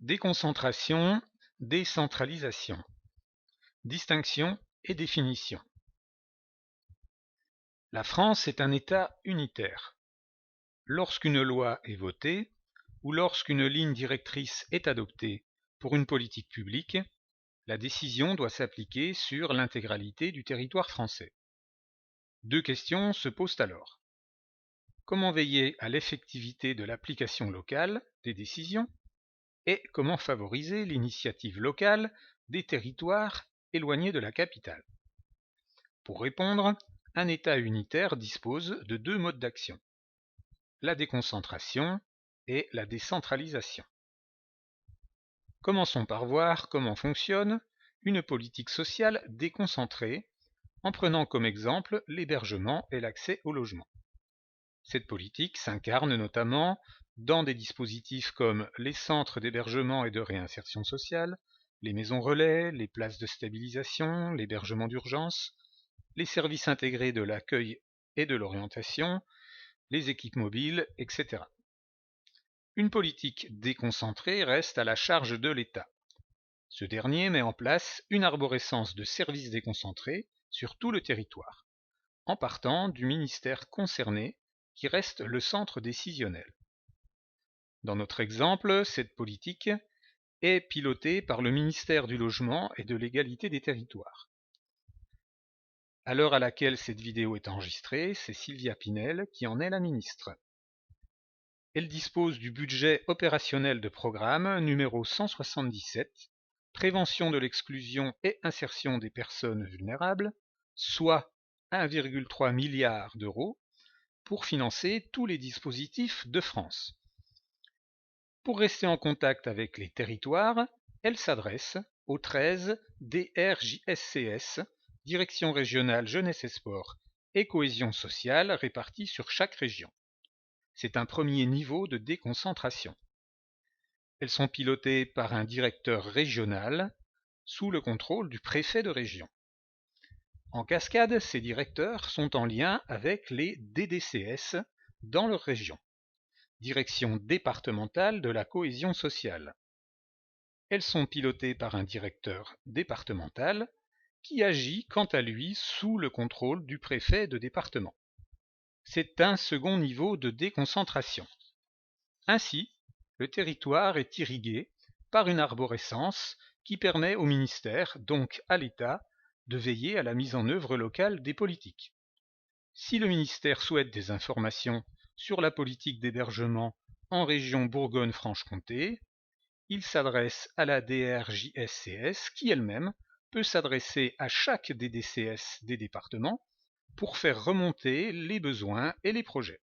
Déconcentration, décentralisation. Distinction et définition. La France est un État unitaire. Lorsqu'une loi est votée, ou lorsqu'une ligne directrice est adoptée pour une politique publique, la décision doit s'appliquer sur l'intégralité du territoire français. Deux questions se posent alors. Comment veiller à l'effectivité de l'application locale des décisions et comment favoriser l'initiative locale des territoires éloignés de la capitale? Pour répondre, un État unitaire dispose de deux modes d'action: la déconcentration et la décentralisation. Commençons par voir comment fonctionne une politique sociale déconcentrée en prenant comme exemple l'hébergement et l'accès au logement. Cette politique s'incarne notamment dans des dispositifs comme les centres d'hébergement et de réinsertion sociale, les maisons relais, les places de stabilisation, l'hébergement d'urgence, les services intégrés de l'accueil et de l'orientation, les équipes mobiles, etc. Une politique déconcentrée reste à la charge de l'État. Ce dernier met en place une arborescence de services déconcentrés sur tout le territoire, en partant du ministère concerné qui reste le centre décisionnel. Dans notre exemple, cette politique est pilotée par le ministère du Logement et de l'Égalité des Territoires. À l'heure à laquelle cette vidéo est enregistrée, c'est Sylvia Pinel qui en est la ministre. Elle dispose du budget opérationnel de programme numéro 177, Prévention de l'exclusion et insertion des personnes vulnérables, soit 1,3 milliard d'euros, pour financer tous les dispositifs de France. Pour rester en contact avec les territoires, elle s'adresse aux 13 DRJSCS, Direction régionale jeunesse et sport et cohésion sociale, répartis sur chaque région. C'est un premier niveau de déconcentration. Elles sont pilotées par un directeur régional sous le contrôle du préfet de région. En cascade, ces directeurs sont en lien avec les DDCS dans leur région, Direction départementale de la cohésion sociale. Elles sont pilotées par un directeur départemental qui agit quant à lui sous le contrôle du préfet de département. C'est un second niveau de déconcentration. Ainsi, le territoire est irrigué par une arborescence qui permet au ministère, donc à l'État, de veiller à la mise en œuvre locale des politiques. Si le ministère souhaite des informations sur la politique d'hébergement en région Bourgogne-Franche-Comté, il s'adresse à la DRJSCS qui elle-même peut s'adresser à chaque DDCS des départements pour faire remonter les besoins et les projets.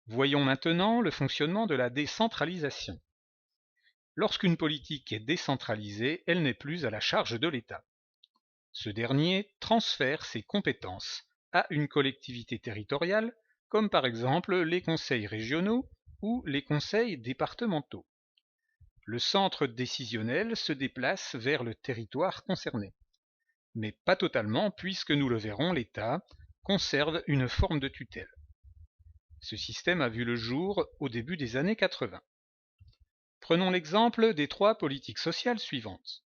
Voyons maintenant le fonctionnement de la décentralisation. Lorsqu'une politique est décentralisée, elle n'est plus à la charge de l'État. Ce dernier transfère ses compétences à une collectivité territoriale, comme par exemple les conseils régionaux ou les conseils départementaux. Le centre décisionnel se déplace vers le territoire concerné. Mais pas totalement, puisque nous le verrons, l'État conserve une forme de tutelle. Ce système a vu le jour au début des années 80. Prenons l'exemple des trois politiques sociales suivantes.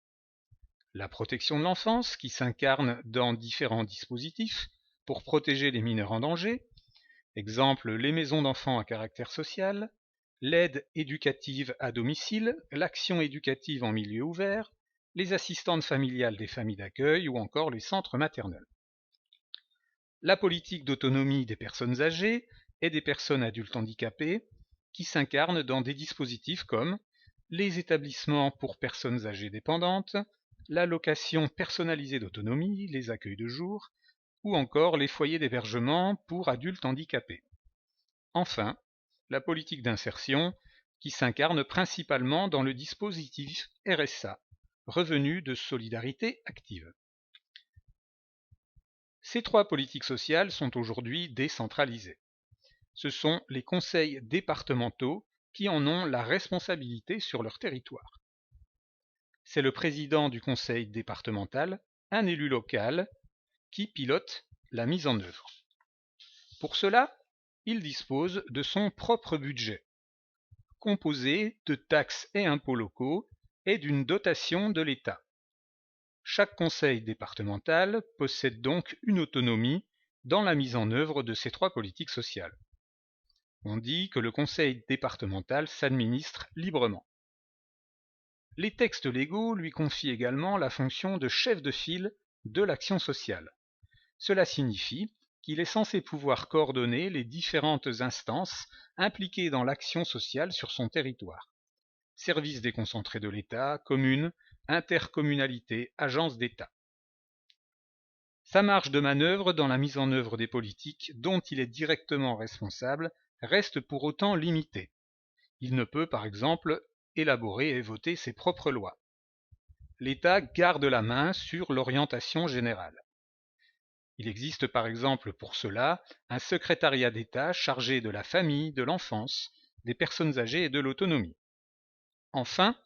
La protection de l'enfance, qui s'incarne dans différents dispositifs pour protéger les mineurs en danger, exemple les maisons d'enfants à caractère social, l'aide éducative à domicile, l'action éducative en milieu ouvert, les assistantes familiales des familles d'accueil ou encore les centres maternels. La politique d'autonomie des personnes âgées et des personnes adultes handicapées, qui s'incarne dans des dispositifs comme les établissements pour personnes âgées dépendantes, l'allocation personnalisée d'autonomie, les accueils de jour, ou encore les foyers d'hébergement pour adultes handicapés. Enfin, la politique d'insertion, qui s'incarne principalement dans le dispositif RSA, Revenu de solidarité active. Ces trois politiques sociales sont aujourd'hui décentralisées. Ce sont les conseils départementaux qui en ont la responsabilité sur leur territoire. C'est le président du conseil départemental, un élu local, qui pilote la mise en œuvre. Pour cela, il dispose de son propre budget. composée de taxes et impôts locaux et d'une dotation de l'État. Chaque conseil départemental possède donc une autonomie dans la mise en œuvre de ces trois politiques sociales. On dit que le conseil départemental s'administre librement. Les textes légaux lui confient également la fonction de chef de file de l'action sociale. Cela signifie qu'il est censé pouvoir coordonner les différentes instances impliquées dans l'action sociale sur son territoire. Services déconcentrés de l'État, communes, intercommunalités, agences d'État. Sa marge de manœuvre dans la mise en œuvre des politiques dont il est directement responsable reste pour autant limitée. Il ne peut, par exemple, élaborer et voter ses propres lois. L'État garde la main sur l'orientation générale. Il existe par exemple pour cela un secrétariat d'État chargé de la famille, de l'enfance, des personnes âgées et de l'autonomie. Enfin,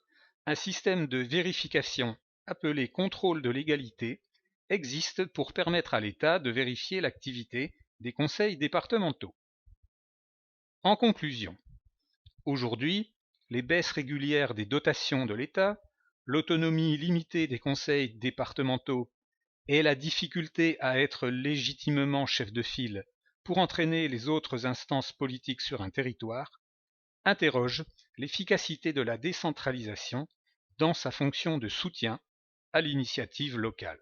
un système de vérification appelé contrôle de légalité existe pour permettre à l'État de vérifier l'activité des conseils départementaux. En conclusion, aujourd'hui, les baisses régulières des dotations de l'État, l'autonomie limitée des conseils départementaux et la difficulté à être légitimement chef de file pour entraîner les autres instances politiques sur un territoire interrogent l'efficacité de la décentralisation dans sa fonction de soutien à l'initiative locale.